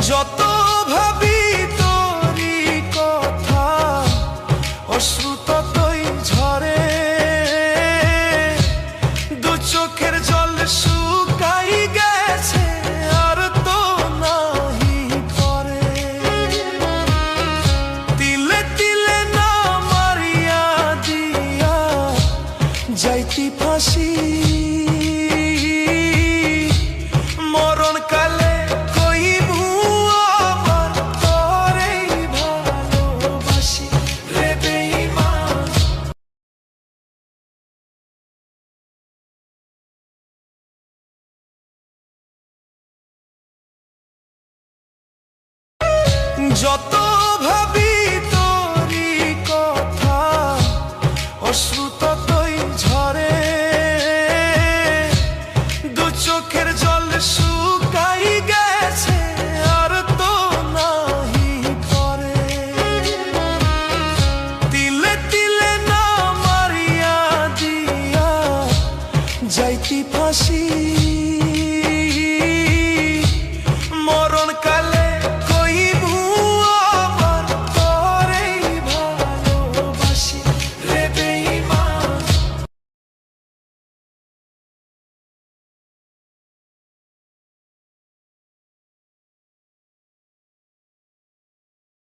যত ভাবি তোরি কথা অশ্রু ততই ঝরে, দু চোখের জল শুকাই গেছে আর তো নাহি পরে। তিলে তিলে না মারিয়া দিয়া যাইতি ফাঁসি, মরণ কালে কইবু আমার তোরেই ভালোবাসি রে বেঈমান। যত ভাবি